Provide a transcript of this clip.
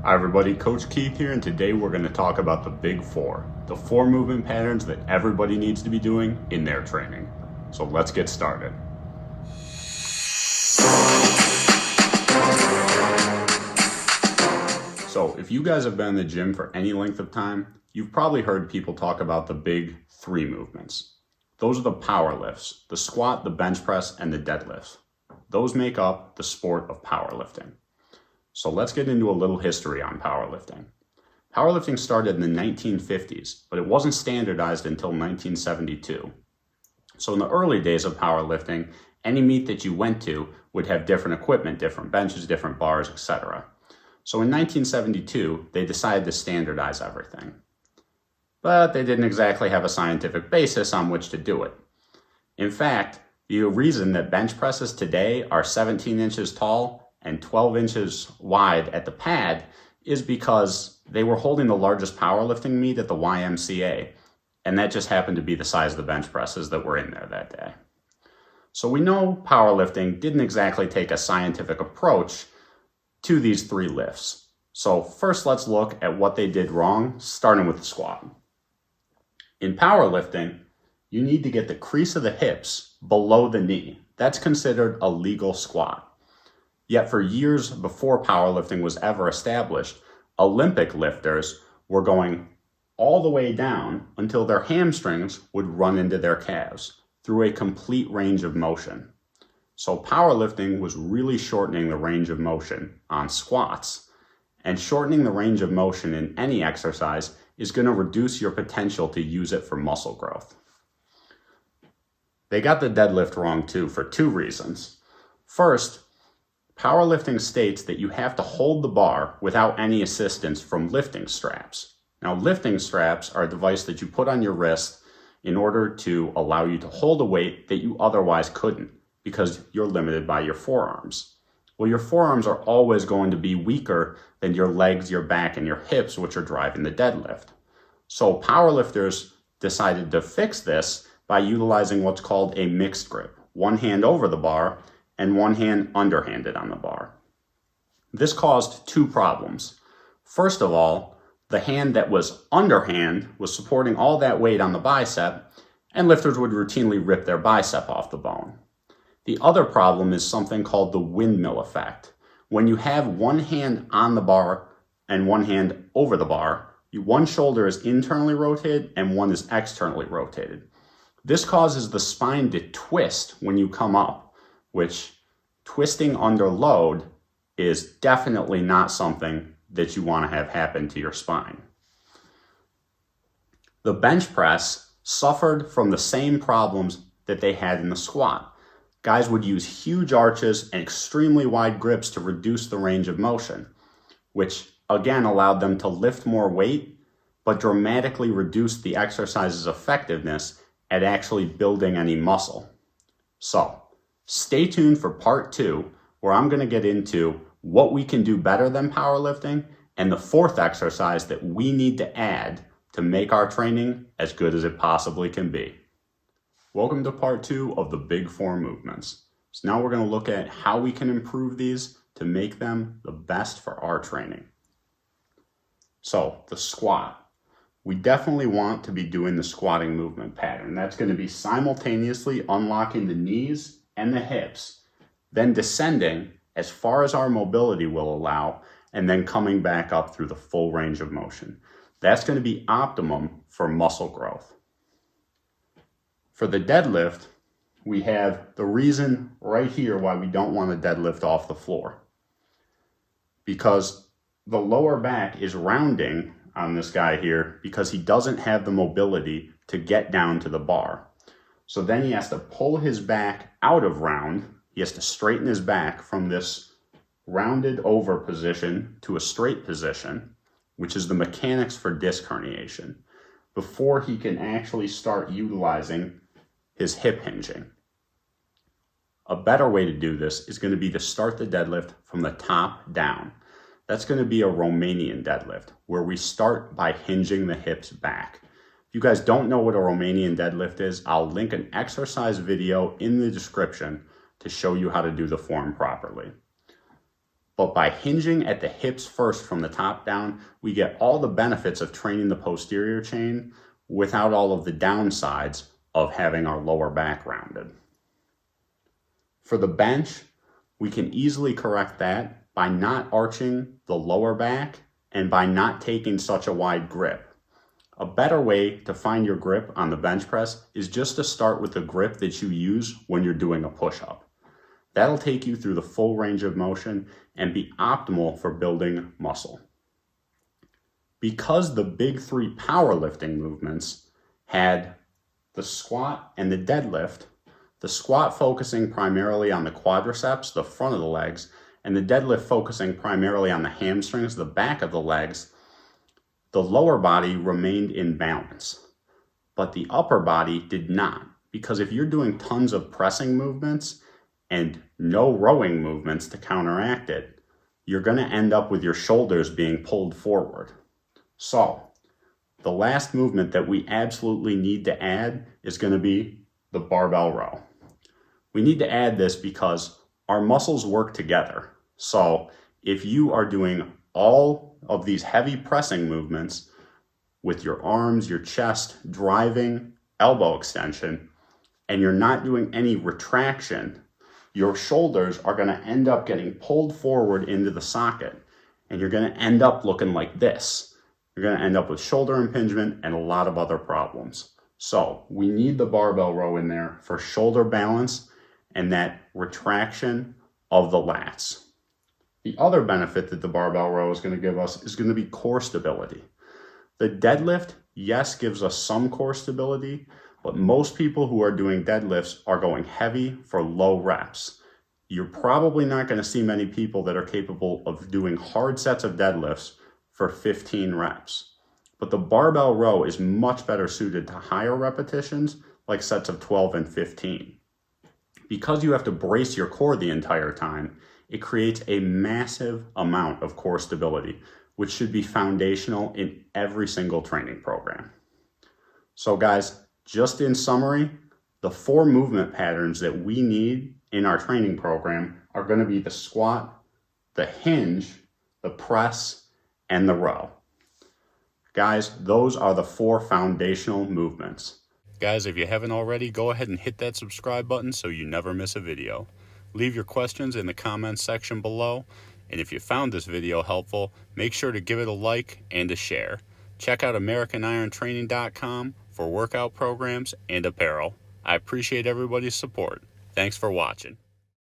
Hi everybody, Coach Keith here, and today we're going to talk about the big four, the four movement patterns that everybody needs to be doing in their training. So let's get started. So if you guys have been in the gym for any length of time, you've probably heard people talk about the big three movements. Those are the power lifts, the squat, the bench press, and the deadlifts. Those make up the sport of powerlifting. So let's get into a little history on powerlifting. Powerlifting started in the 1950s, but it wasn't standardized until 1972. So in the early days of powerlifting, any meet that you went to would have different equipment, different benches, different bars, etc. So in 1972, they decided to standardize everything. But they didn't exactly have a scientific basis on which to do it. In fact, the reason that bench presses today are 17 inches tall and 12 inches wide at the pad is because they were holding the largest powerlifting meet at the YMCA, and that just happened to be the size of the bench presses that were in there that day. So we know powerlifting didn't exactly take a scientific approach to these three lifts. So first let's look at what they did wrong, starting with the squat. In powerlifting, you need to get the crease of the hips below the knee. That's considered a legal squat. Yet for years before powerlifting was ever established, Olympic lifters were going all the way down until their hamstrings would run into their calves through a complete range of motion. So powerlifting was really shortening the range of motion on squats, and shortening the range of motion in any exercise is going to reduce your potential to use it for muscle growth. They got the deadlift wrong too for two reasons. First, powerlifting states that you have to hold the bar without any assistance from lifting straps. Now, lifting straps are a device that you put on your wrist in order to allow you to hold a weight that you otherwise couldn't because you're limited by your forearms. Well, your forearms are always going to be weaker than your legs, your back, and your hips, which are driving the deadlift. So powerlifters decided to fix this by utilizing what's called a mixed grip, one hand over the bar and one hand underhanded on the bar. This caused two problems. First of all, the hand that was underhand was supporting all that weight on the bicep, and lifters would routinely rip their bicep off the bone. The other problem is something called the windmill effect. When you have one hand on the bar and one hand over the bar, one shoulder is internally rotated and one is externally rotated. This causes the spine to twist when you come up, which twisting under load is definitely not something that you want to have happen to your spine. The bench press suffered from the same problems that they had in the squat. Guys would use huge arches and extremely wide grips to reduce the range of motion, which again allowed them to lift more weight, but dramatically reduced the exercise's effectiveness at actually building any muscle. So, stay tuned for part 2, where I'm going to get into what we can do better than powerlifting and the fourth exercise that we need to add to make our training as good as it possibly can be. Welcome to part 2 of the big four movements. So now we're going to look at how we can improve these to make them the best for our training. So the squat. We definitely want to be doing the squatting movement pattern. That's going to be simultaneously unlocking the knees and the hips, then descending as far as our mobility will allow, and then coming back up through the full range of motion. That's going to be optimum for muscle growth. For the deadlift, we have the reason right here why we don't want to deadlift off the floor. Because the lower back is rounding on this guy here because he doesn't have the mobility to get down to the bar. So then he has to pull his back out of round. He has to straighten his back from this rounded over position to a straight position, which is the mechanics for disc herniation, before he can actually start utilizing his hip hinging. A better way to do this is going to be to start the deadlift from the top down. That's going to be a Romanian deadlift, where we start by hinging the hips back. If you guys don't know what a Romanian deadlift is, I'll link an exercise video in the description to show you how to do the form properly. But by hinging at the hips first from the top down, we get all the benefits of training the posterior chain without all of the downsides of having our lower back rounded. For the bench, we can easily correct that by not arching the lower back and by not taking such a wide grip. A better way to find your grip on the bench press is just to start with the grip that you use when you're doing a push-up. That'll take you through the full range of motion and be optimal for building muscle. Because the big three powerlifting movements had the squat and the deadlift, the squat focusing primarily on the quadriceps, the front of the legs, and the deadlift focusing primarily on the hamstrings, the back of the legs, the lower body remained in balance, but the upper body did not. Because if you're doing tons of pressing movements and no rowing movements to counteract it, you're going to end up with your shoulders being pulled forward. So, the last movement that we absolutely need to add is going to be the barbell row. We need to add this because our muscles work together. So, if you are doing all of these heavy pressing movements with your arms, your chest, driving, elbow extension, and you're not doing any retraction, your shoulders are going to end up getting pulled forward into the socket, and you're going to end up looking like this. You're going to end up with shoulder impingement and a lot of other problems. So we need the barbell row in there for shoulder balance and that retraction of the lats. The other benefit that the barbell row is going to give us is going to be core stability. The deadlift, yes, gives us some core stability, but most people who are doing deadlifts are going heavy for low reps. You're probably not going to see many people that are capable of doing hard sets of deadlifts for 15 reps. But the barbell row is much better suited to higher repetitions, like sets of 12 and 15. Because you have to brace your core the entire time, it creates a massive amount of core stability, which should be foundational in every single training program. So guys, just in summary, the 4 movement patterns that we need in our training program are going to be the squat, the hinge, the press, and the row. Guys, those are the 4 foundational movements. Guys, if you haven't already, go ahead and hit that subscribe button so you never miss a video. Leave your questions in the comments section below, and if you found this video helpful, make sure to give it a like and a share. Check out AmericanIronTraining.com for workout programs and apparel. I appreciate everybody's support. Thanks for watching.